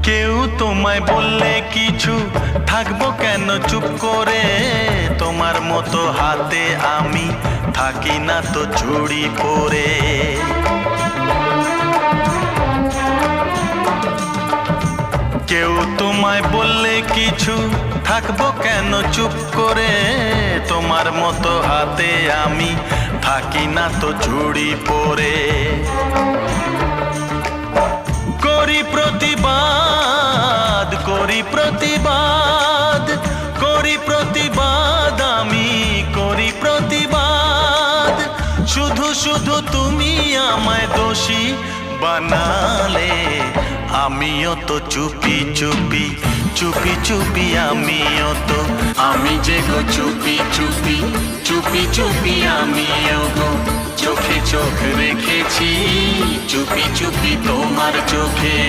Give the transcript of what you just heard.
কেউ তোমায় বললে কিছু থাকবো কেন চুপ করে, তোমার মতো হাতে আমি থাকি না তো চুড়ি পরে। কেউ তোমায় বললে কিছু থাকবো কেন চুপ করে, তোমার মতো হাতে আমি থাকি না তো চুড়ি পরে। করি প্রতিবাদ, করি প্রতিবাদ, করি প্রতিবাদ, আমি করি প্রতিবাদ। শুধু শুধু তুমি আমায় দোষী বানালে, আমিও তো চুপি চুপি চুপি চুপি, আমিও তো আমি যে গো চুপি চুপি চুপি চুপি, আমিও গো চোখে চোখ রেখেছি চুপি চুপি তোমার চোখে।